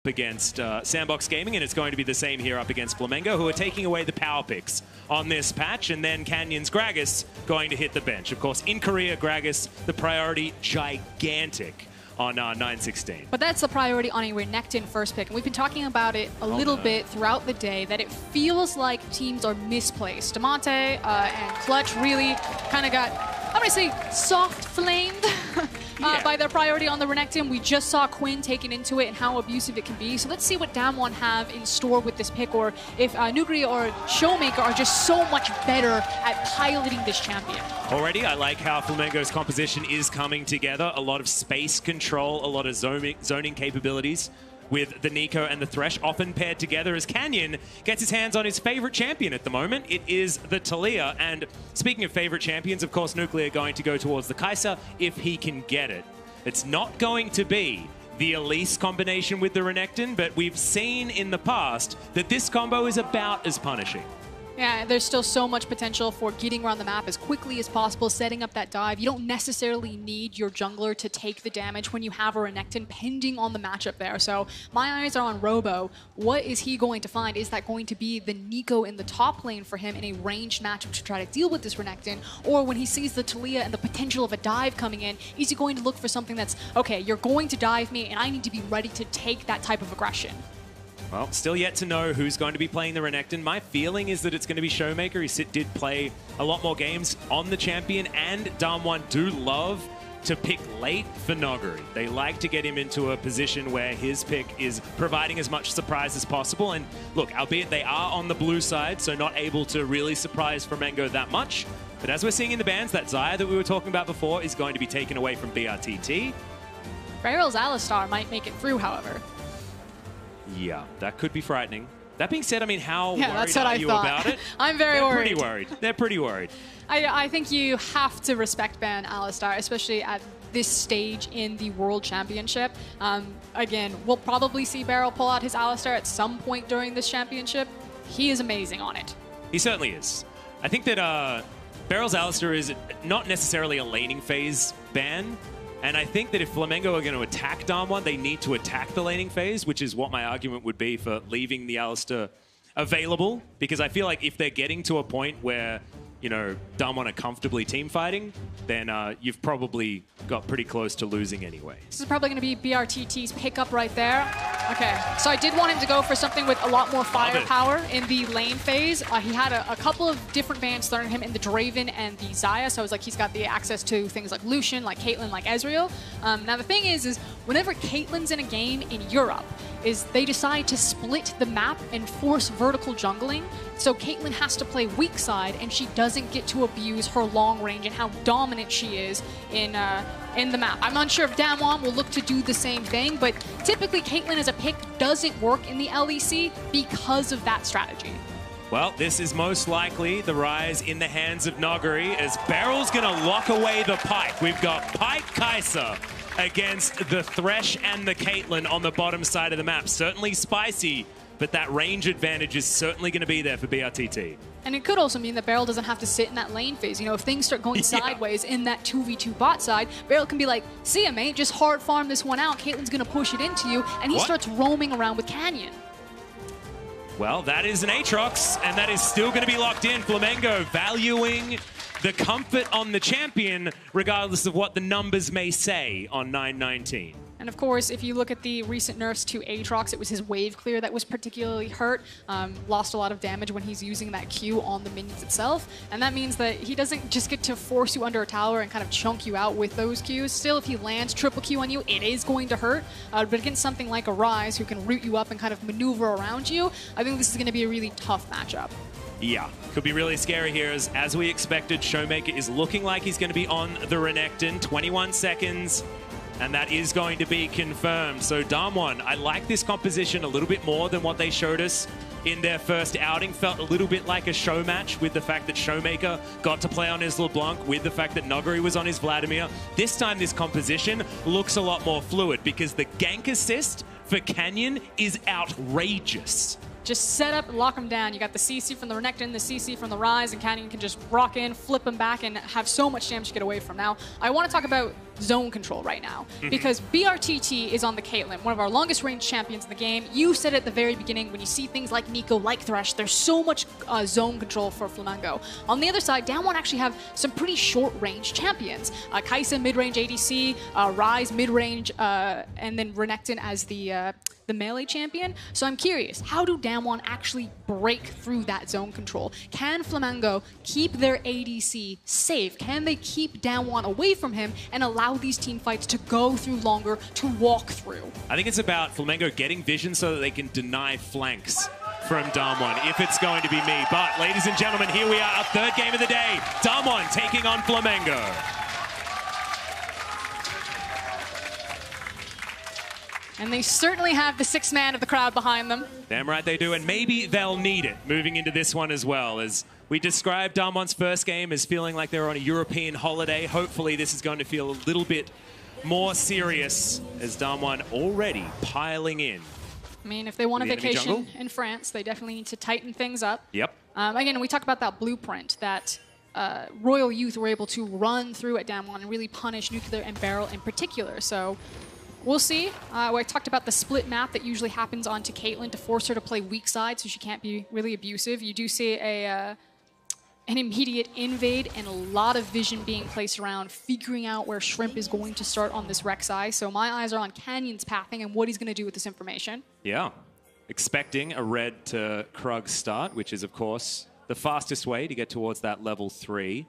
against Sandbox Gaming, and it's going to be the same here up against Flamengo, who are taking away the power picks on this patch, and then Canyon's Gragas going to hit the bench. Of course, in Korea, Gragas, the priority, gigantic on 9-16. But that's the priority on a Renekton first pick. And we've been talking about it a little bit throughout the day, that it feels like teams are misplaced. Damonte and Clutch really kind of got, I'm going to say, soft flamed by their priority on the Renekton. We just saw Quinn taken into it and how abusive it can be. So let's see what Damwon have in store with this pick, or if Nugri or Showmaker are just so much better at piloting this champion. Already, I like how Flamengo's composition is coming together. A lot of space control, a lot of zoning capabilities with the Nico and the Thresh often paired together as Canyon gets his hands on his favorite champion at the moment. It is the Taliyah. And speaking of favorite champions, of course, Nuclear going to go towards the Kai'Sa if he can get it. It's not going to be the Elise combination with the Renekton, but we've seen in the past that this combo is about as punishing. Yeah, there's still so much potential for getting around the map as quickly as possible, setting up that dive. You don't necessarily need your jungler to take the damage when you have a Renekton, pending on the matchup there. So my eyes are on Robo. What is he going to find? Is that going to be the Nico in the top lane for him in a ranged matchup to try to deal with this Renekton? Or when he sees the Taliyah and the potential of a dive coming in, is he going to look for something that's, okay, you're going to dive me and I need to be ready to take that type of aggression? Well, still yet to know who's going to be playing the Renekton. My feeling is that it's going to be Showmaker. He did play a lot more games on the champion, and Damwon do love to pick late for Noguri. They like to get him into a position where his pick is providing as much surprise as possible. And look, albeit they are on the blue side, so not able to really surprise Flamengo that much. But as we're seeing in the bans, that Xayah that we were talking about before is going to be taken away from BRTT. Barrel's Alistar might make it through, however. Yeah, that could be frightening. That being said, I mean, how worried that's what are I you thought. about it? I'm very worried. They're pretty worried. They're pretty worried. I think you have to respect ban Alistar, especially at this stage in the World Championship. Again, we'll probably see Barrel pull out his Alistar at some point during this championship. He is amazing on it. He certainly is. I think that Barrel's Alistar is not necessarily a laning phase ban. And I think that if Flamengo are going to attack Damwon, they need to attack the laning phase, which is what my argument would be for leaving the Alistar available. Because I feel like if they're getting to a point where, you know, Damwon are comfortably team fighting, then you've probably got pretty close to losing anyway. This is probably going to be BRTT's pickup right there. Okay, so I did want him to go for something with a lot more firepower in the lane phase. He had a couple of different bans thrown at him in the Draven and the Xayah, so I was like, he's got the access to things like Lucian, like Caitlyn, like Ezreal. Now the thing is whenever Caitlyn's in a game in Europe, is they decide to split the map and force vertical jungling. So Caitlyn has to play weak side, and she doesn't get to abuse her long range and how dominant she is in the map. I'm unsure if Damwon will look to do the same thing, but typically Caitlyn as a pick doesn't work in the LEC because of that strategy. Well, this is most likely the rise in the hands of Noguri, as Barrel's going to lock away the Pyke. We've got Pyke Kai'Sa against the Thresh and the Caitlyn on the bottom side of the map. Certainly spicy, but that range advantage is certainly going to be there for BRTT. And it could also mean that Barrel doesn't have to sit in that lane phase. You know, if things start going sideways in that 2v2 bot side, Barrel can be like, see ya, mate, just hard farm this one out. Caitlyn's going to push it into you, and he starts roaming around with Canyon. Well, that is an Aatrox, and that is still going to be locked in. Flamengo valuing the comfort on the champion, regardless of what the numbers may say on 9-19. And of course, if you look at the recent nerfs to Aatrox, it was his wave clear that was particularly hurt. Lost a lot of damage when he's using that Q on the minions itself. And that means that he doesn't just get to force you under a tower and kind of chunk you out with those Qs. Still, if he lands triple Q on you, it is going to hurt. But against something like a Ryze who can root you up and kind of maneuver around you, I think this is going to be a really tough matchup. Yeah, could be really scary here. As we expected, Showmaker is looking like he's going to be on the Renekton. 21 seconds. And that is going to be confirmed. So Damwon, I like this composition a little bit more than what they showed us in their first outing. Felt a little bit like a show match with the fact that Showmaker got to play on his LeBlanc, with the fact that Noguri was on his Vladimir. This time this composition looks a lot more fluid because the gank assist for Canyon is outrageous. Just set up and lock him down. You got the CC from the Renekton, the CC from the Ryze, and Canyon can just rock in, flip him back, and have so much damage to get away from. Now, I want to talk about zone control right now. Because BRTT is on the Caitlyn, one of our longest range champions in the game. You said at the very beginning, when you see things like Nico, like Thresh, there's so much zone control for Flamengo. On the other side, Damwon actually have some pretty short range champions. Kai'Sa mid-range ADC, Ryze mid-range, and then Renekton as the melee champion. So I'm curious, how do Damwon actually break through that zone control? Can Flamengo keep their ADC safe? Can they keep Damwon away from him and allow these team fights to go through longer, to walk through? I think it's about Flamengo getting vision so that they can deny flanks from Damwon, if it's going to be me. But, ladies and gentlemen, here we are, our third game of the day. Damwon taking on Flamengo. And they certainly have the sixth man of the crowd behind them. Damn right they do, and maybe they'll need it moving into this one as well. As we described Damwon's first game as feeling like they were on a European holiday, hopefully this is going to feel a little bit more serious as Damwon already piling in. I mean, if they want a vacation in France, they definitely need to tighten things up. Yep. Again, we talk about that blueprint that Royal Youth were able to run through at Damwon and really punish Nuclear and Beryl in particular. So we'll see. I talked about the split map that usually happens onto Caitlyn to force her to play weak side so she can't be really abusive. You do see an immediate invade and a lot of vision being placed around, figuring out where Shrimp is going to start on this Rek'Sai. So my eyes are on Canyon's pathing and what he's going to do with this information. Yeah. Expecting a red to Krug start, which is, of course, the fastest way to get towards that level 3.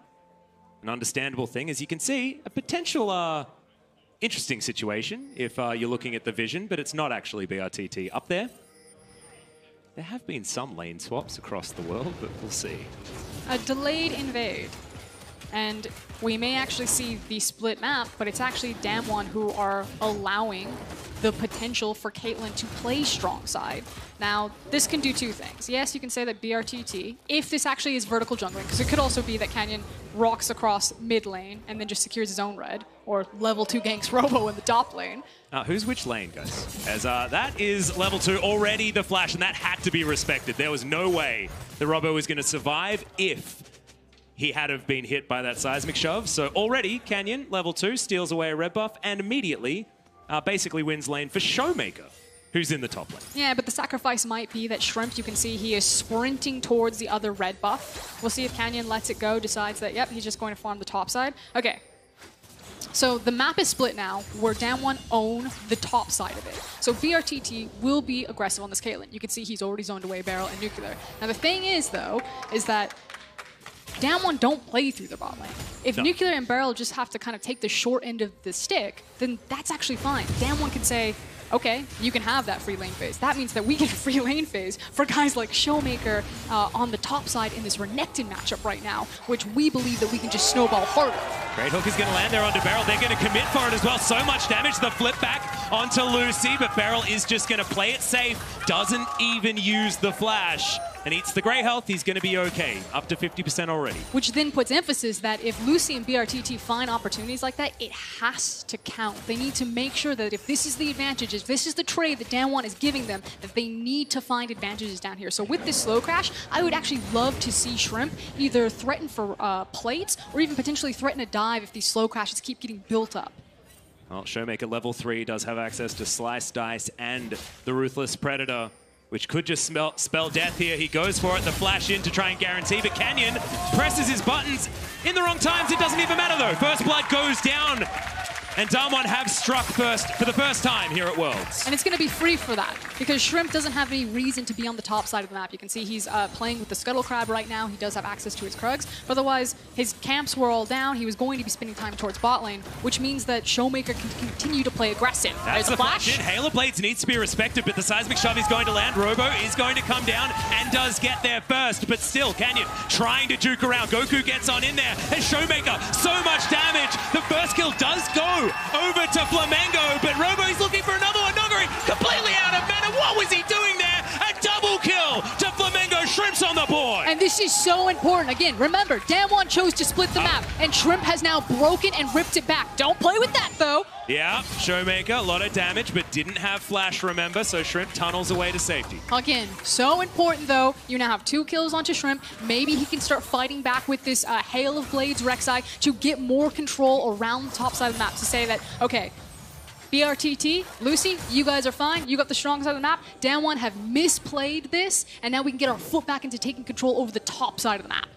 An understandable thing, as you can see, a potential interesting situation if you're looking at the vision, but it's not actually BRTT up there. There have been some lane swaps across the world, but we'll see. A delayed invade. And we may actually see the split map, but it's actually Damwon who are allowing the potential for Caitlyn to play strong side. Now, this can do two things. Yes, you can say that BRTT, if this actually is vertical jungling, because it could also be that Canyon rocks across mid lane and then just secures his own red, or level 2 ganks Robo in the top lane. Who's which lane, guys? As that is level 2 already, the flash, and that had to be respected. There was no way the Robo was going to survive if he had have been hit by that seismic shove. So already, Canyon, level 2, steals away a red buff and immediately basically wins lane for Showmaker, who's in the top lane. Yeah, but the sacrifice might be that Shrimp, you can see he is sprinting towards the other red buff. We'll see if Canyon lets it go, decides that, yep, he's just going to farm the top side. Okay. So the map is split now, where Damwon own the top side of it. So BRTT will be aggressive on this Caitlyn. You can see he's already zoned away Beryl and Nuclear. Now the thing is, though, is that Damwon don't play through the bot lane. If Nuclear and Beryl just have to kind of take the short end of the stick, then that's actually fine. Damwon can say, okay, you can have that free lane phase. That means that we get a free lane phase for guys like Showmaker on the top side in this Renekton matchup right now, which we believe that we can just snowball harder. Great hook is going to land there onto Beryl. They're going to commit for it as well. So much damage. The flip back onto Lucy, but Beryl is just going to play it safe. Doesn't even use the flash and eats the grey health. He's going to be okay. Up to 50% already. Which then puts emphasis that if Lucy and BRTT find opportunities like that, it has to count. They need to make sure that if this is the advantage, if this is the trade that Damwon is giving them, that they need to find advantages down here. So with this slow crash, I would actually love to see Shrimp either threaten for plates or even potentially threaten a dive if these slow crashes keep getting built up. Well, Showmaker level 3 does have access to Slice Dice and the Ruthless Predator, which could just spell death here. He goes for it, the flash in to try and guarantee, but Canyon presses his buttons in the wrong times. It doesn't even matter though. First blood goes down, and Damwon have struck first for the first time here at Worlds. And it's going to be free for that, because Shrimp doesn't have any reason to be on the top side of the map. You can see he's playing with the Scuttle Crab right now. He does have access to his Krugs, but otherwise his camps were all down. He was going to be spending time towards bot lane, which means that Showmaker can continue to play aggressive. That's the flash in. Halo Blades needs to be respected, but the seismic shove is going to land. Robo is going to come down and does get there first, but still Canyon trying to juke around. Goku gets on in there, and Showmaker, so much damage. The first kill does go over to Flamengo, but Robo is looking for another one. Noguri completely out of mana. What was he doing there? A double kill to Flamengo. Shrimp's on the board. And this This is so important. Again, remember, Damwon chose to split the map, and Shrimp has now broken and ripped it back. Don't play with that, though. Yeah, Showmaker, a lot of damage, but didn't have flash, remember, so Shrimp tunnels away to safety. Again, so important, though. You now have 2 kills onto Shrimp. Maybe he can start fighting back with this Hail of Blades Rek'Sai to get more control around the top side of the map to say that, okay, BRTT, Lucy, you guys are fine. You got the strong side of the map. Damwon have misplayed this, and now we can get our foot back into taking control over the top side of the map.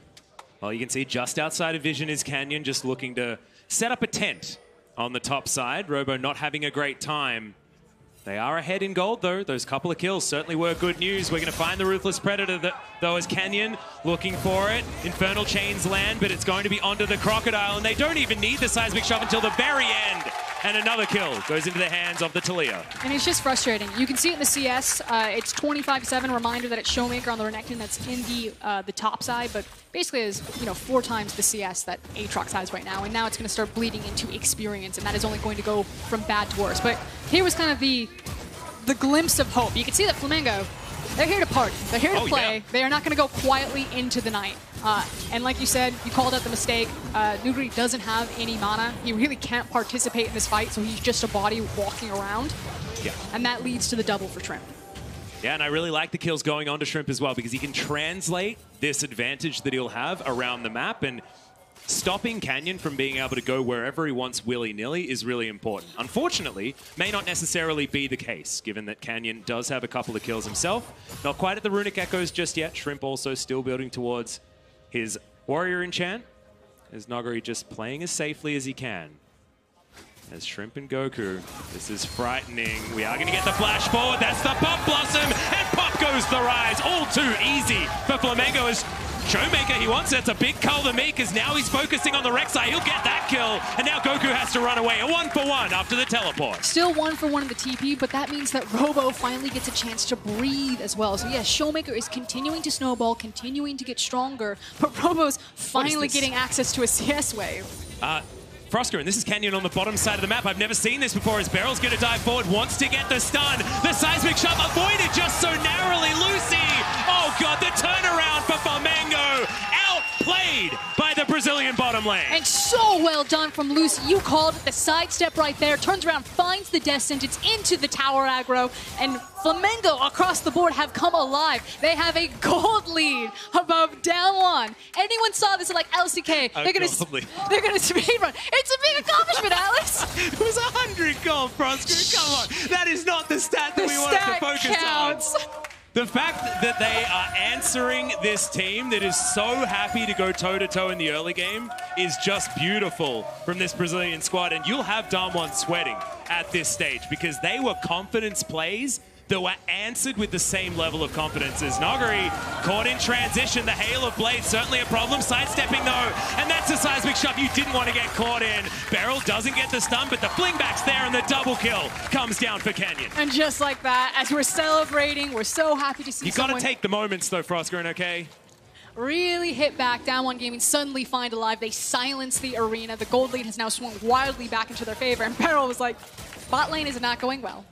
Well, you can see just outside of vision is Canyon, just looking to set up a tent on the top side. Robo not having a great time. They are ahead in gold, though. Those couple of kills certainly were good news. We're going to find the Ruthless Predator, though, as Canyon looking for it. Infernal Chains land, but it's going to be onto the Crocodile, and they don't even need the Seismic Shove until the very end. And another kill goes into the hands of the Talia. And it's just frustrating. You can see it in the CS. It's 25-7. Reminder that it's Showmaker on the Renekton that's in the top side, but basically is 4 times the CS that Aatrox has right now. And now it's going to start bleeding into experience, and that is only going to go from bad to worse. But here was kind of the glimpse of hope. You can see that Flamengo, they're here to party. They're here to play. Yeah. They are not going to go quietly into the night. And like you said, you called out the mistake. Nuguri doesn't have any mana. He really can't participate in this fight, so he's just a body walking around. Yeah. And that leads to the double for Shrimp. Yeah, and I really like the kills going on to Shrimp as well, because he can translate this advantage that he'll have around the map, and stopping Canyon from being able to go wherever he wants willy-nilly is really important. Unfortunately, may not necessarily be the case, given that Canyon does have a couple of kills himself. Not quite at the Runic Echoes just yet. Shrimp also still building towards his Warrior Enchant, as Noguri just playing as safely as he can. As Shrimp and Goku, this is frightening. We are going to get the flash forward. That's the Pop Blossom, and pop goes the Rise. All too easy for Flamengo as Showmaker, he wants it. It's a big call to me, because now he's focusing on the Rek'Sai. He'll get that kill, and now Goku has to run away. A 1-for-1 after the teleport. Still 1-for-1 in the TP, but that means that Robo finally gets a chance to breathe as well. So yeah, Showmaker is continuing to snowball, continuing to get stronger, but Robo's finally getting access to a CS wave. Frosker, and this is Canyon on the bottom side of the map. I've never seen this before as Beryl's going to dive forward, wants to get the stun. The Seismic Shove avoided just so narrowly. Lucy, oh God, the turnaround for Flamengo. Outplayed by the Brazilian bottom lane. And so well done from Lucy. You called it, the sidestep right there, turns around, finds the death sentence into the tower aggro, and Flamengo across the board have come alive. They have a gold lead above Damwon. Anyone saw this like LCK, they're gonna speedrun. It's a big accomplishment, Alex. It was 100 gold, Frosker. Come on. That is not the stat that we wanted to focus on. The fact that they are answering this team that is so happy to go toe-to-toe in the early game is just beautiful from this Brazilian squad. And you'll have Damwon sweating at this stage, because they were confidence plays that were answered with the same level of confidence as Noguri. Caught in transition, the Hail of Blades, certainly a problem. Sidestepping though, and that's a Seismic Shove you didn't want to get caught in. Beryl doesn't get the stun, but the fling back's there, and the double kill comes down for Canyon. And just like that, as we're celebrating, we're so happy to see you gotta take the moments though, Frosker, okay? Really hit back. Damwon Gaming suddenly find alive. They silence the arena. The gold lead has now swung wildly back into their favor, and Beryl was like, bot lane is not going well.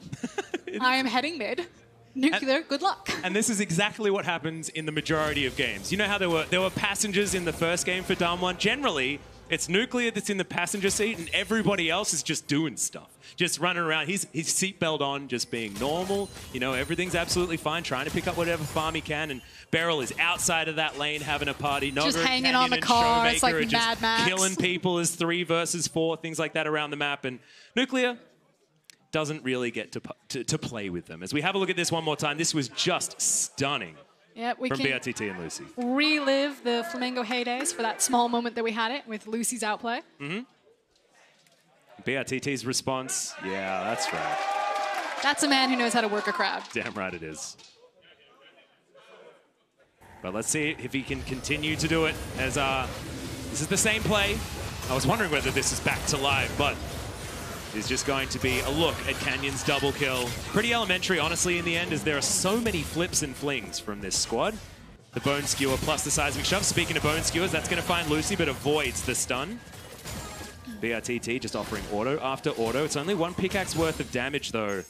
I am heading mid. Nuclear, good luck. And this is exactly what happens in the majority of games. You know how there were passengers in the first game for Damwon? Generally, it's Nuclear that's in the passenger seat, and everybody else is just doing stuff. Just running around. He's seatbelt on, just being normal. You know, everything's absolutely fine, trying to pick up whatever farm he can. And Beryl is outside of that lane having a party. Just hanging on the car. It's like Mad Max. Killing people as 3 versus 4, things like that around the map. And Nuclear doesn't really get to play with them. As we have a look at this one more time, this was just stunning. Yeah, we from can BRTT and Lucy. Relive the Flamengo heydays for that small moment that we had it with Lucy's outplay. BRTT's response, yeah, that's right. That's a man who knows how to work a crowd. Damn right it is. But let's see if he can continue to do it, as this is the same play. I was wondering whether this is back to live, but is just going to be a look at Canyon's double kill. Pretty elementary, honestly, in the end, as there are so many flips and flings from this squad. The Bone Skewer plus the Seismic Shove. Speaking of Bone Skewers, that's going to find Lucy, but avoids the stun. BRTT just offering auto after auto. It's only 1 pickaxe worth of damage, though,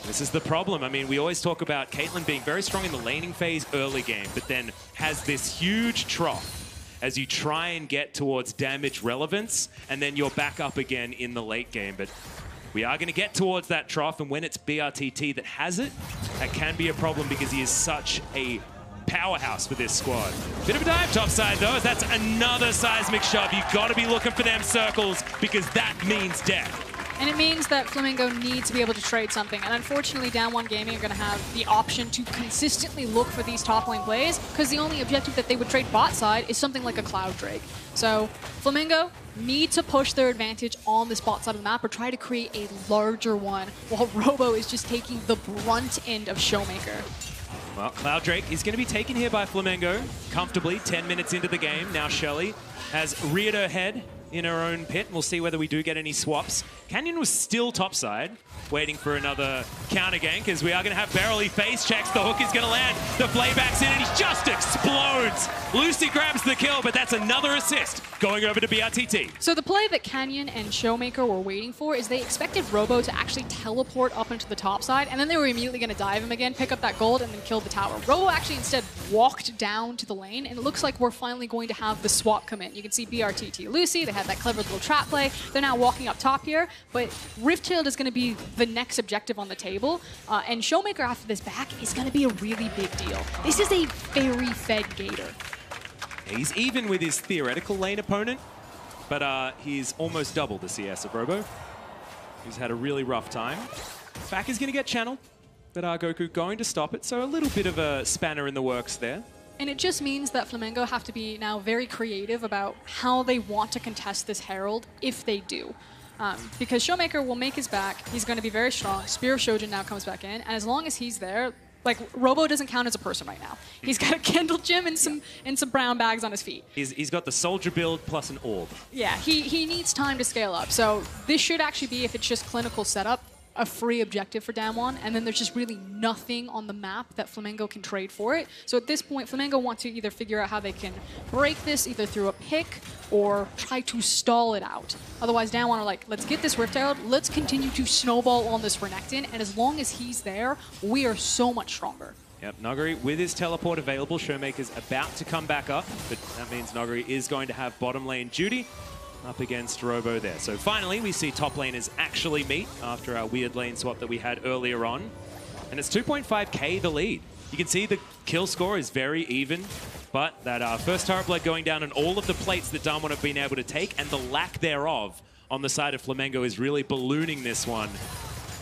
This is the problem. I mean, we always talk about Caitlyn being very strong in the laning phase early game, but then has this huge trough as you try and get towards damage relevance, and then you're back up again in the late game. But we are going to get towards that trough, and when it's BRTT that has it, that can be a problem because he is such a powerhouse for this squad. Bit of a dive topside though, as that's another seismic shove. You've got to be looking for them circles because that means death. And it means that Flamengo needs to be able to trade something. And unfortunately, Damwon Gaming are going to have the option to consistently look for these top lane plays because the only objective that they would trade bot side is something like a Cloud Drake. So Flamengo need to push their advantage on this bot side of the map or try to create a larger one while Robo is just taking the brunt end of Showmaker. Well, Cloud Drake is going to be taken here by Flamengo comfortably 10 minutes into the game. Now Shelly has reared her head in her own pit. We'll see whether we do get any swaps. Canyon was still topside, waiting for another counter gank, as we are going to have Beryl. He face checks, the hook is going to land. The flayback's in and he just explodes. Lucy grabs the kill, but that's another assist going over to BRTT. So the play that Canyon and Showmaker were waiting for is they expected Robo to actually teleport up into the top side, and then they were immediately going to dive him again, pick up that gold, and then kill the tower. Robo actually instead walked down to the lane, and it looks like we're finally going to have the swap come in. You can see BRTT Lucy, they had that clever little trap play. They're now walking up top here, but Rifthild is going to be the next objective on the table, and Showmaker after this back is going to be a really big deal. This is a very fed Gator. He's even with his theoretical lane opponent, but he's almost double the CS of Robo. He's had a really rough time. Back is going to get channeled, but Goku going to stop it, so a little bit of a spanner in the works there. And it just means that Flamengo have to be now very creative about how they want to contest this Herald if they do. Because Showmaker will make his back, he's going to be very strong. Spear of Shojin now comes back in, and as long as he's there, like, Robo doesn't count as a person right now. He's got a Kindle Gem and some brown bags on his feet. He's got the soldier build plus an orb. Yeah, he needs time to scale up. So this should actually be, if it's just clinical setup, a free objective for Damwon, and then there's just really nothing on the map that Flamengo can trade for it. So at this point, Flamengo want to either figure out how they can break this either through a pick or try to stall it out. Otherwise, Damwon are like, let's get this Rift Herald, let's continue to snowball on this Renekton, and as long as he's there, we are so much stronger. Yep, Noguri with his teleport available. Showmaker's about to come back up, but that means Noguri is going to have bottom lane duty up against Robo there. So finally, we see top laners actually meet after our weird lane swap that we had earlier on. And it's 2.5k the lead. You can see the kill score is very even, but that first turret blood going down and all of the plates that Damwon have been able to take and the lack thereof on the side of Flamengo is really ballooning this one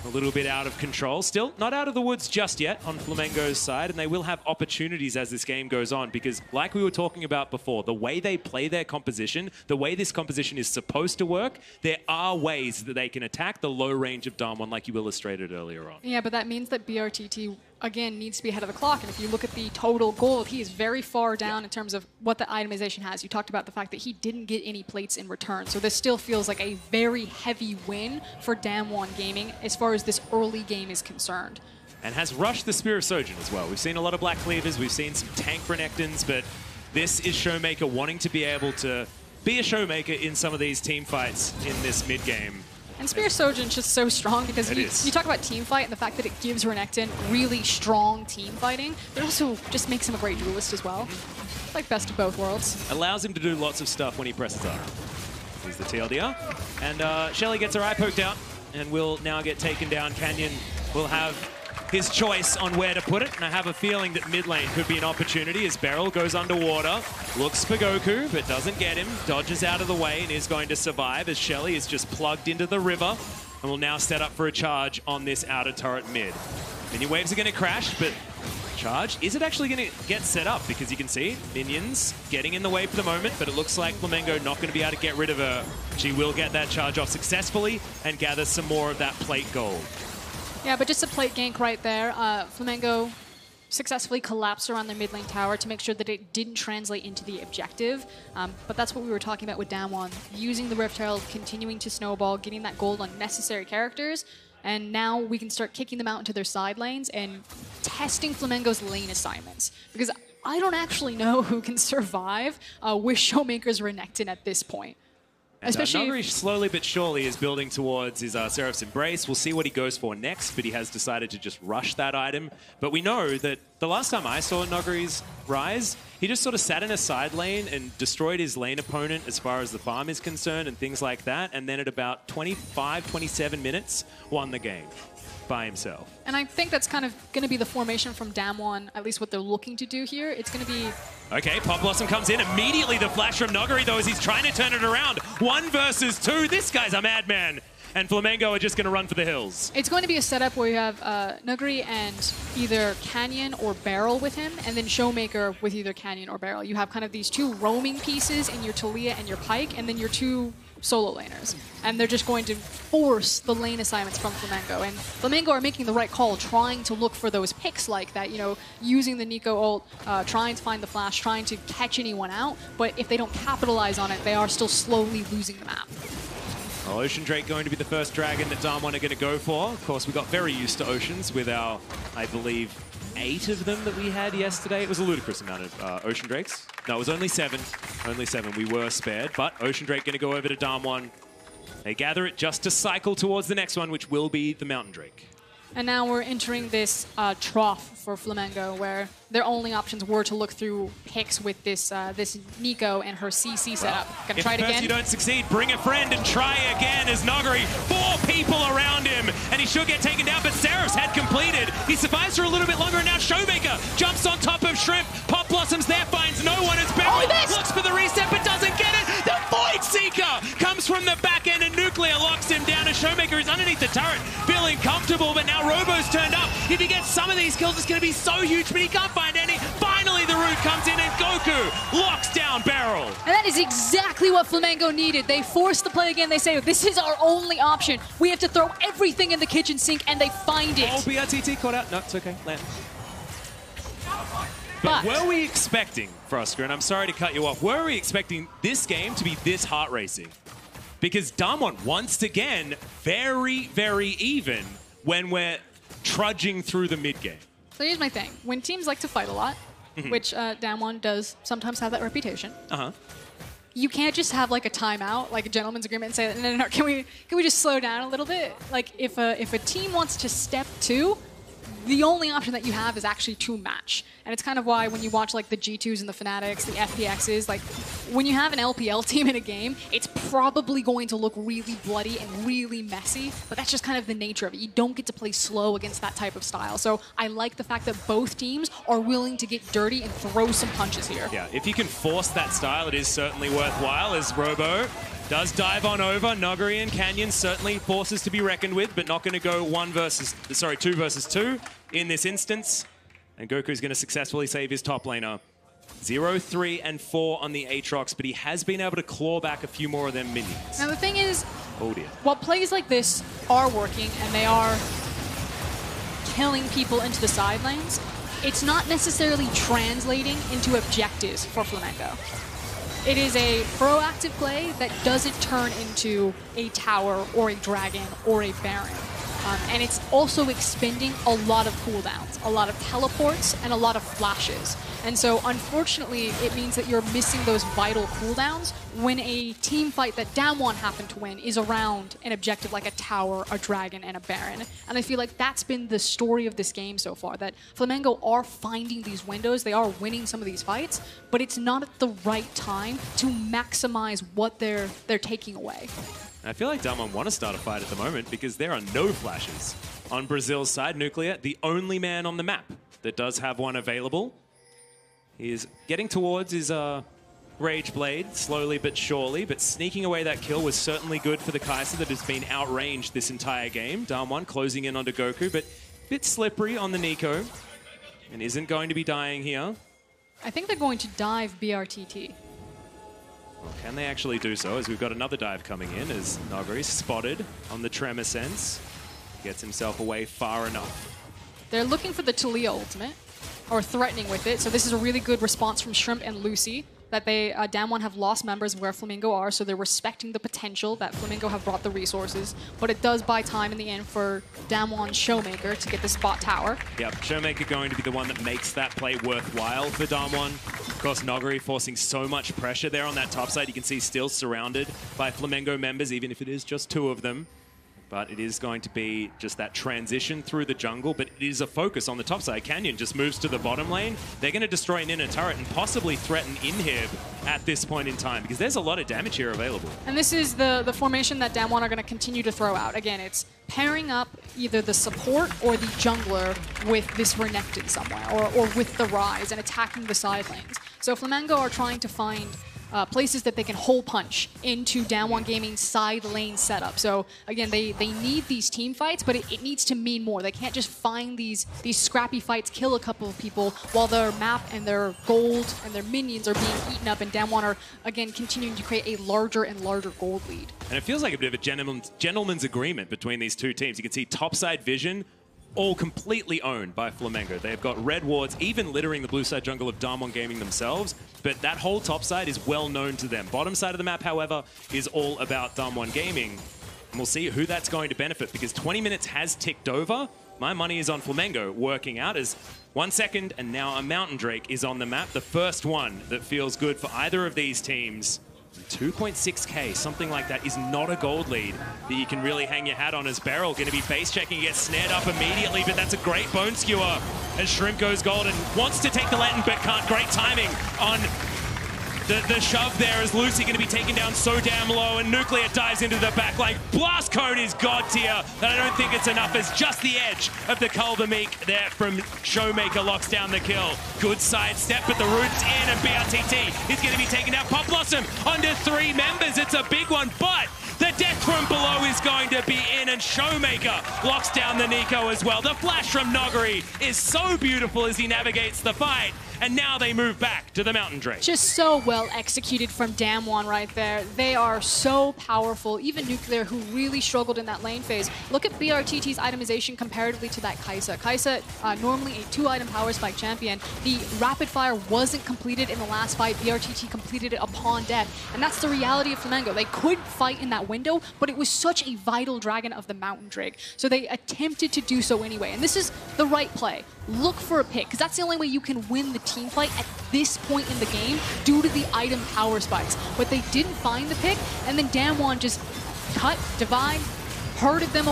a little bit out of control. Still not out of the woods just yet on Flamengo's side, and they will have opportunities as this game goes on because, like we were talking about before, the way they play their composition, the way this composition is supposed to work, there are ways that they can attack the low range of Damwon like you illustrated earlier on. Yeah, but that means that BRTT again needs to be ahead of the clock, and if you look at the total gold, he is very far down in terms of what the itemization has. You talked about the fact that he didn't get any plates in return, so this still feels like a very heavy win for Damwon Gaming as far as this early game is concerned. And has rushed the Spear of Sojourn as well. We've seen a lot of Black Cleavers, we've seen some tank Renekton's, but this is Showmaker wanting to be able to be a Showmaker in some of these team fights in this mid game. And Spear Sojourn's just so strong because you talk about team fight and the fact that it gives Renekton really strong team fighting, but also just makes him a great duelist as well. Like best of both worlds. Allows him to do lots of stuff when he presses up. Here's the TLDR. And Shelly gets her eye poked out and will now get taken down. Canyon will have his choice on where to put it, and I have a feeling that mid lane could be an opportunity as Beryl goes underwater, looks for Goku, but doesn't get him, dodges out of the way and is going to survive as Shelly is just plugged into the river and will now set up for a charge on this outer turret mid. Minion waves are going to crash, but charge, is it actually going to get set up? Because you can see minions getting in the way for the moment, but it looks like Flamengo not going to be able to get rid of her. She will get that charge off successfully and gather some more of that plate gold. Yeah, but just a plate gank right there. Flamengo successfully collapsed around their mid lane tower to make sure that it didn't translate into the objective. But that's what we were talking about with Damwon. Using the Rift Herald, continuing to snowball, getting that gold on necessary characters. And now we can start kicking them out into their side lanes and testing Flamengo's lane assignments. Because I don't actually know who can survive with Showmaker's Renekton at this point. And Nuguri slowly but surely is building towards his Seraph's Embrace. We'll see what he goes for next, but he has decided to just rush that item. But we know that the last time I saw Nuguri's Rise, he just sort of sat in a side lane and destroyed his lane opponent as far as the farm is concerned and things like that. And then at about 25, 27 minutes, won the game by himself. And I think that's kind of going to be the formation from Damwon, at least what they're looking to do here. It's going to be... Okay, Pop Blossom comes in. Immediately the flash from Nuguri, though, as he's trying to turn it around. 1 versus 2. This guy's a madman. And Flamengo are just going to run for the hills. It's going to be a setup where you have Nuguri and either Canyon or Barrel with him, and then Showmaker with either Canyon or Barrel. You have kind of these 2 roaming pieces in your Talia and your Pyke, and then your 2 solo laners. And they're just going to force the lane assignments from Flamengo. And Flamengo are making the right call, trying to look for those picks like that, you know, using the Nico ult, trying to find the flash, trying to catch anyone out. But if they don't capitalize on it, they are still slowly losing the map. Well, Ocean Drake going to be the first dragon that Damwon are going to go for. Of course, we got very used to Oceans with our, I believe, 8 of them that we had yesterday. It was a ludicrous amount of Ocean Drakes. No, it was only 7. Only 7. We were spared, but Ocean Drake going to go over to Damwon. They gather it just to cycle towards the next one, which will be the Mountain Drake. And now we're entering this trough for Flamengo, where their only options were to look through picks with this this Nico and her CC setup. Gonna try it again. If you don't succeed, bring a friend and try again as Nuguri, 4 people around him, and he should get taken down, but Seraph's had completed. He survives for a little bit longer, and now Showmaker jumps on top of Shrimp. Pop Blossom's there, finds no one as Barrel looks for the reset, but doesn't get it. The Void Seeker comes from the back end, and Nuclear locks him down, and Showmaker is underneath the turret, feeling comfortable, but now Robo's turned up. If he gets some of these kills, it's going to be so huge, but he can't find any. Finally, the root comes in, and Goku locks down Barrel. And that is exactly what Flamengo needed. They force the play again. They say, this is our only option. We have to throw everything in the kitchen sink, and they find it. Oh, BRTT caught out. No, it's okay. Land. But were we expecting, Frosker, and I'm sorry to cut you off, were we expecting this game to be this heart racing? Because Damwon, once again, very, very even when we're trudging through the mid-game. So here's my thing. When teams like to fight a lot, which Damwon does sometimes have that reputation, you can't just have like a timeout, like a gentleman's agreement, and say, no, can we just slow down a little bit? Like if a team wants to step 2, the only option that you have is actually to match. And it's kind of why when you watch like the G2s and the Fnatics, the FPXs, like when you have an LPL team in a game, it's probably going to look really bloody and really messy, but that's just kind of the nature of it. You don't get to play slow against that type of style. So I like the fact that both teams are willing to get dirty and throw some punches here. Yeah, if you can force that style, it is certainly worthwhile, as Robo does dive on over. Nuguri and Canyon certainly forces to be reckoned with, but not going to go 2 versus 2 in this instance. And Goku's going to successfully save his top laner. 0, 3, and 4 on the Aatrox, but he has been able to claw back a few more of them minions. Now the thing is, oh dear, while plays like this are working and they are killing people into the side lanes, it's not necessarily translating into objectives for Flamengo. It is a proactive play that doesn't turn into a tower or a dragon or a baron. And it's also expending a lot of cooldowns, a lot of teleports, and a lot of flashes. And so, unfortunately, it means that you're missing those vital cooldowns when a team fight that Damwon happened to win is around an objective like a tower, a dragon, and a baron. And I feel like that's been the story of this game so far, that Flamengo are finding these windows, they are winning some of these fights, but it's not at the right time to maximize what they're taking away. I feel like Damwon want to start a fight at the moment because there are no flashes. On Brazil's side, Nuclear, the only man on the map that does have one available. He is getting towards his Rage Blade, slowly but surely, but sneaking away that kill was certainly good for the Kai'Sa that has been outranged this entire game. Damwon closing in onto Goku, but a bit slippery on the Nico, and isn't going to be dying here. I think they're going to dive BRTT. Well, can they actually do so, as we've got another dive coming in, as Nuguri spotted on the Tremor Sense. Gets himself away far enough. They're looking for the Talia ultimate, or threatening with it, so this is a really good response from Shrimp and Lucy. that Damwon have lost members where Flamengo are, so they're respecting the potential that Flamengo have brought the resources. But it does buy time in the end for Damwon's Showmaker to get the spot tower. Yep, Showmaker going to be the one that makes that play worthwhile for Damwon. Of course, Noguri forcing so much pressure there on that top side. You can see still surrounded by Flamengo members, even if it is just 2 of them. But it is going to be just that transition through the jungle, but it is a focus on the top side. Canyon just moves to the bottom lane. They're going to destroy an inner turret and possibly threaten inhib at this point in time, because there's a lot of damage here available. And this is the formation that Damwon are going to continue to throw out. Again, it's pairing up either the support or the jungler with this Renekton somewhere, or with the Rise and attacking the side lanes. So Flamengo are trying to find places that they can hole punch into Damwon Gaming's side lane setup. So again, they need these team fights, but it needs to mean more. They can't just find these scrappy fights, kill a couple of people while their map and their gold and their minions are being eaten up, and Damwon are again continuing to create a larger and larger gold lead. And it feels like a bit of a gentleman's agreement between these 2 teams. You can see topside vision all completely owned by Flamengo. They've got red wards, even littering the blue side jungle of Damwon Gaming themselves, but that whole top side is well known to them. Bottom side of the map, however, is all about Damwon Gaming. And we'll see who that's going to benefit, because 20 minutes has ticked over. My money is on Flamengo working out as 1 second, and now a Mountain Drake is on the map. The first one that feels good for either of these teams. 2.6k, something like that, is not a gold lead that you can really hang your hat on, as Beryl going to be base checking, gets snared up immediately, but that's a great bone skewer as Shrimp goes gold and wants to take the Lenten, but can't. Great timing on the shove there, as Lucy going to be taken down so damn low, and Nuclear dives into the back line. Blast Cone is god tier, and I don't think it's enough, as just the edge of the Culvermeek there from Showmaker locks down the kill. Good sidestep, but the root's in, and BRTT is going to be taken down. Pop Blossom under 3 members. It's a big one, but the death from below is going to be in, and Showmaker locks down the Nico as well. The flash from Noguri is so beautiful as he navigates the fight. And now they move back to the Mountain Drake. Just so well executed from Damwon right there. They are so powerful. Even Nuclear, who really struggled in that lane phase. Look at BRTT's itemization comparatively to that Kai'Sa. Kai'Sa, normally a 2-item power spike champion. The rapid fire wasn't completed in the last fight. BRTT completed it upon death. And that's the reality of Flamengo. They could fight in that window, but it was such a vital dragon of the Mountain Drake. So they attempted to do so anyway. And this is the right play. Look for a pick, because that's the only way you can win the team fight at this point in the game due to the item power spikes. But they didn't find the pick, and then Damwon just cut, divide, herded them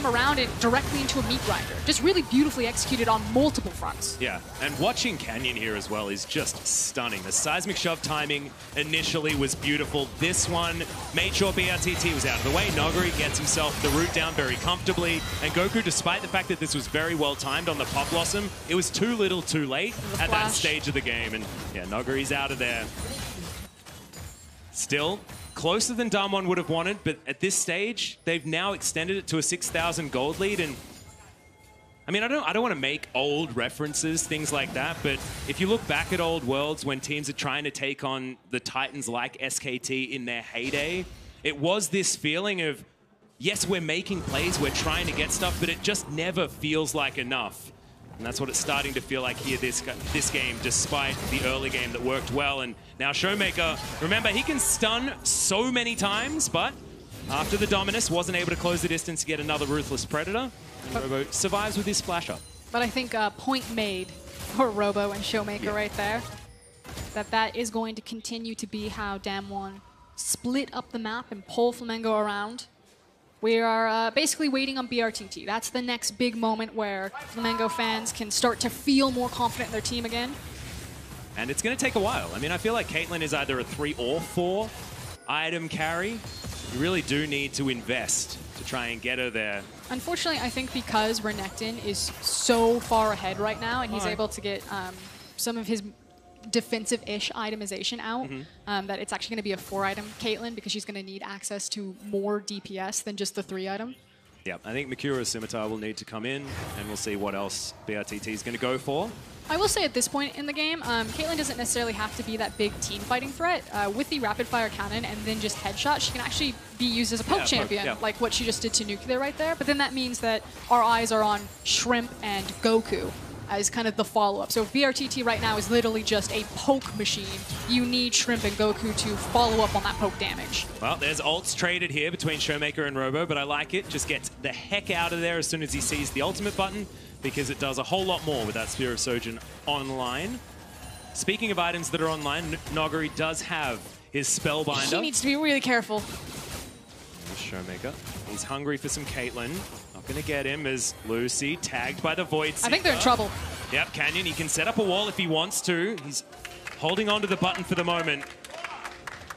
around and directly into a meat grinder. Just really beautifully executed on multiple fronts. Yeah, and watching Canyon here as well is just stunning. The seismic shove timing initially was beautiful. This one made sure BRTT was out of the way. Noguri gets himself the root down very comfortably. And Goku, despite the fact that this was very well timed on the Pop Blossom, it was too little too late at that stage of the game. And yeah, Noguri's out of there. Still closer than Damwon would have wanted, but at this stage, they've now extended it to a 6,000 gold lead. And I mean, I don't want to make old references, things like that, but if you look back at old worlds when teams are trying to take on the Titans like SKT in their heyday, it was this feeling of, yes, we're making plays, we're trying to get stuff, but it just never feels like enough. And that's what it's starting to feel like here this game, despite the early game that worked well. And now Showmaker, remember, he can stun so many times, but after the Dominus, wasn't able to close the distance to get another Ruthless Predator. And Robo survives with his splash up. But I think point made for Robo and Showmaker right there. That is going to continue to be how Damwon split up the map and pull Flamengo around. We are basically waiting on BRTT. That's the next big moment where Flamengo fans can start to feel more confident in their team again. And it's going to take a while. I mean, I feel like Caitlyn is either a 3 or 4 item carry. You really do need to invest to try and get her there. Unfortunately, I think because Renekton is so far ahead right now and he's able to get some of his defensive-ish itemization out, that it's actually going to be a 4-item Caitlyn because she's going to need access to more DPS than just the 3-item. Yeah, I think Mikura's Scimitar will need to come in, and we'll see what else BRTT is going to go for. I will say at this point in the game, Caitlyn doesn't necessarily have to be that big team fighting threat. With the rapid fire cannon and then just headshot, she can actually be used as a poke champion, like what she just did to Nuclear right there. But then that means that our eyes are on Shrimp and Goku. as kind of the follow-up. So BRTT right now is literally just a poke machine. You need Shrimp and Goku to follow up on that poke damage. Well, there's ults traded here between Showmaker and Robo, but I like it. Just gets the heck out of there as soon as he sees the ultimate button, because it does a whole lot more with that Spear of Sojin online. Speaking of items that are online, Noguri does have his Spellbinder. He needs to be really careful. Showmaker. He's hungry for some Caitlyn. Not going to get him as Lucy tagged by the Void Seeker. I think they're in trouble. Yep, Canyon, he can set up a wall if he wants to. He's holding on to the button for the moment.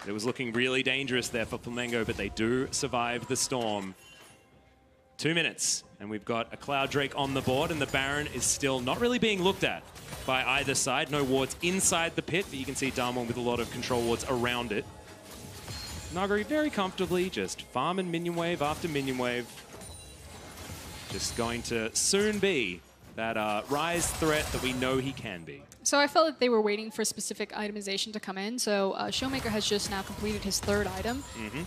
It was looking really dangerous there for Flamengo, but they do survive the storm. 2 minutes, and we've got a Cloud Drake on the board, and the Baron is still not really being looked at by either side. No wards inside the pit, but you can see Damwon with a lot of control wards around it. Noguri very comfortably just farming minion wave after minion wave. Just going to soon be that Rise threat that we know he can be. So I felt that they were waiting for specific itemization to come in. So Showmaker has just now completed his 3rd item.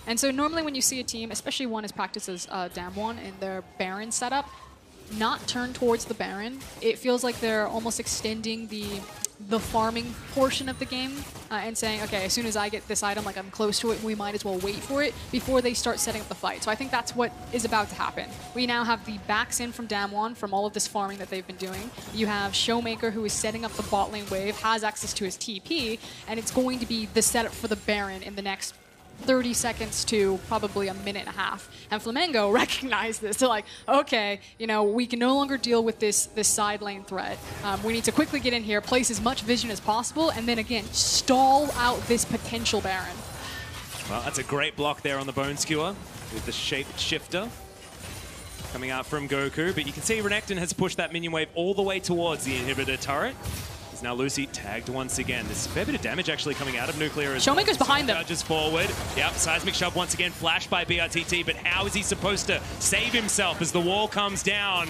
And so normally when you see a team, especially one as practiced as Damwon in their Baron setup, not turn towards the Baron, it feels like they're almost extending the farming portion of the game and saying, okay, as soon as I get this item, like I'm close to it, we might as well wait for it before they start setting up the fight. So I think that's what is about to happen. We now have the backs in from Damwon from all of this farming that they've been doing. You have Showmaker, who is setting up the bot lane wave, has access to his TP, and it's going to be the setup for the Baron in the next 30 seconds to probably a minute and a half. And Flamengo recognized this. They're like, okay, you know, we can no longer deal with this side lane threat. We need to quickly get in here, place as much vision as possible, and then again, stall out this potential Baron. Well, that's a great block there on the Bone Skewer with the Shape Shifter coming out from Goku. But you can see Renekton has pushed that minion wave all the way towards the inhibitor turret. Now Lucy tagged once again. There's a fair bit of damage actually coming out of Nuclear as Showmaker's behind them. Charges forward. Yep, seismic shove once again, flashed by BRTT, but how is he supposed to save himself as the wall comes down?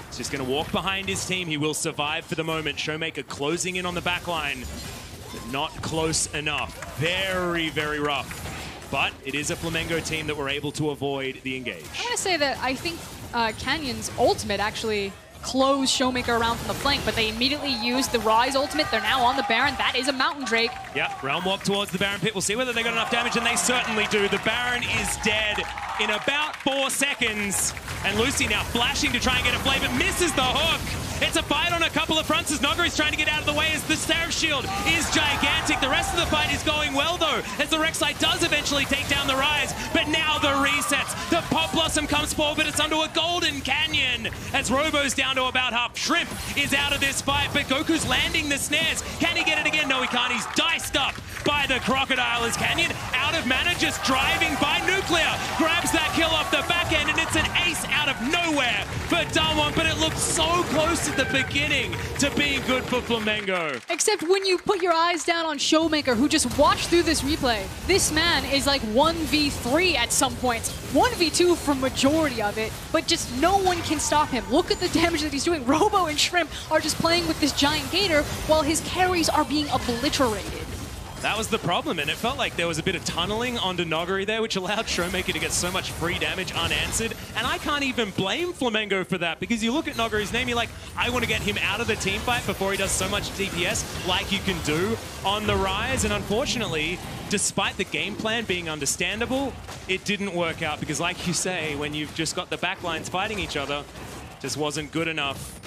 He's just going to walk behind his team. He will survive for the moment. Showmaker closing in on the back line, but not close enough. Very, very rough. But it is a Flamengo team that were able to avoid the engage. I'm going to say that I think Canyon's ultimate actually close Showmaker around from the flank, but they immediately used the Rise ultimate. They're now on the Baron. That is a Mountain Drake. Yep, Realm Warp towards the Baron pit. We'll see whether they got enough damage, and they certainly do. The Baron is dead in about 4 seconds. And Lucy now flashing to try and get a play, but misses the hook. It's a fight on a couple of fronts as Noguri's trying to get out of the way as the Seraph Shield is gigantic. The rest of the fight is going well, though, as the Rek'Sai does eventually take down the Rise. But now the resets. The Pop Blossom comes forward, but it's under a Golden Canyon as Robo's down to about half. Shrimp is out of this fight, but Goku's landing the snares. Can he get it again? No, he can't. He's diced up by the Crocodile as Canyon out of mana, just driving by Nuclear. Grabs that kill off the back end, and it's an ace out of nowhere for Damwon, but it looked so close at the beginning to being good for Flamengo. Except when you put your eyes down on Showmaker, who just watched through this replay, this man is like 1v3 at some points, 1v2 for majority of it, but just no one can stop him. Look at the damage that he's doing. Robo and Shrimp are just playing with this giant gator while his carries are being obliterated. That was the problem, and it felt like there was a bit of tunneling onto Noguri there, which allowed Showmaker to get so much free damage unanswered. And I can't even blame Flamengo for that, because you look at Noguri's name, you're like, I want to get him out of the team fight before he does so much DPS like you can do on the Rise. And unfortunately, despite the game plan being understandable, it didn't work out, because like you say, when you've just got the backlines fighting each other, just wasn't good enough.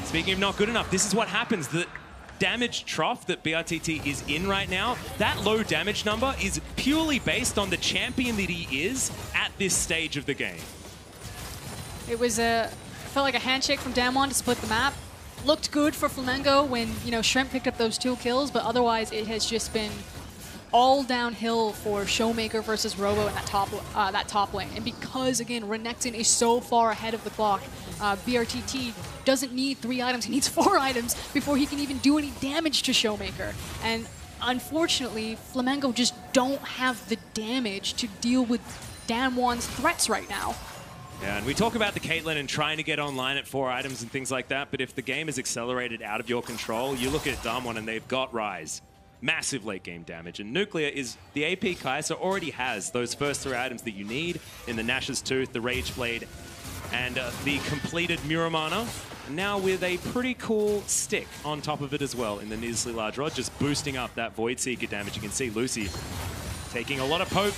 Speaking of not good enough, this is what happens. The damage trough that BRTT is in right now, that low damage number is purely based on the champion that he is at this stage of the game. It was felt like a handshake from Damwon to split the map. Looked good for Flamengo when, you know, Shrimp picked up those 2 kills, but otherwise it has just been all downhill for Showmaker versus Robo in that top lane. And because, again, Renekton is so far ahead of the clock, BRTT doesn't need 3 items, he needs 4 items before he can even do any damage to Showmaker. And unfortunately, Flamengo just don't have the damage to deal with Damwon's threats right now. Yeah, and we talk about the Caitlyn and trying to get online at 4 items and things like that, but if the game is accelerated out of your control, you look at Damwon and they've got Rise. Massive late game damage, and Nuclear is the AP Kai'Sa already has those first 3 items that you need in the Nash's Tooth, the Rage Blade, and the completed Muramana. Now with a pretty cool stick on top of it as well in the needlessly large rod, just boosting up that Void Seeker damage. You can see Lucy taking a lot of poke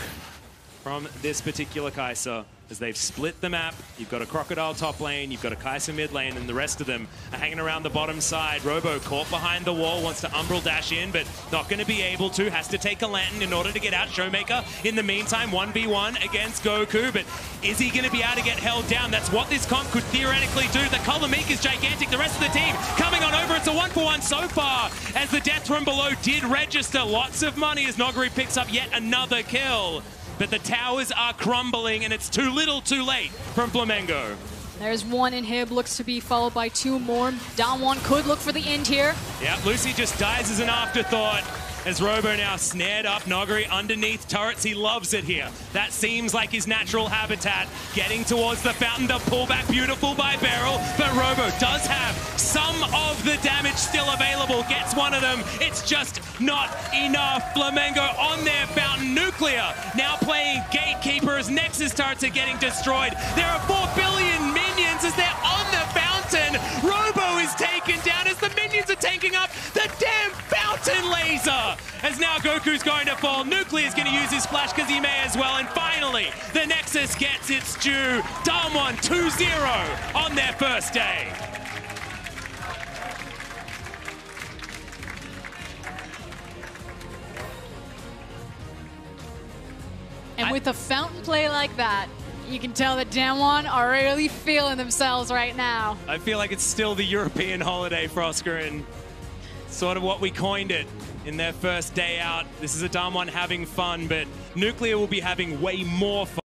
from this particular Kai'Sa as they've split the map. You've got a Crocodile top lane, you've got a Kai'Sa mid lane, and the rest of them are hanging around the bottom side. Robo caught behind the wall, wants to Umbral dash in, but not going to be able to. Has to take a Lantern in order to get out Showmaker. In the meantime, 1v1 against Goku, but is he going to be able to get held down? That's what this comp could theoretically do. The Color Meek is gigantic. The rest of the team coming on over. It's a 1-for-1 so far, as the death from below did register. Lots of money as Noguri picks up yet another kill. But the towers are crumbling, and it's too little too late from Flamengo. There's one inhib, looks to be followed by two more. Damwon could look for the end here. Yeah, Lucy just dies as an afterthought. As Robo now snared up Noguri underneath turrets. He loves it here. That seems like his natural habitat. Getting towards the fountain, the pullback beautiful by Beryl, but Robo does have some of the damage still available. Gets one of them. It's just not enough. Flamengo on their fountain. Nuclear now playing gatekeeper as Nexus turrets are getting destroyed. There are 4 billion minions as they're on the fountain. Robo is taken down as the minions are tanking up the damn fountain laser. As now Goku's going to fall. Nuclear's going to use his flash because he may as well. And finally, the Nexus gets its due. Damwon 2-0 on their first day. And with a fountain play like that, you can tell that Damwon are really feeling themselves right now. I feel like it's still the European holiday, Frosker, and sort of what we coined it in their first day out. This is a Damwon having fun, but Nuclear will be having way more fun.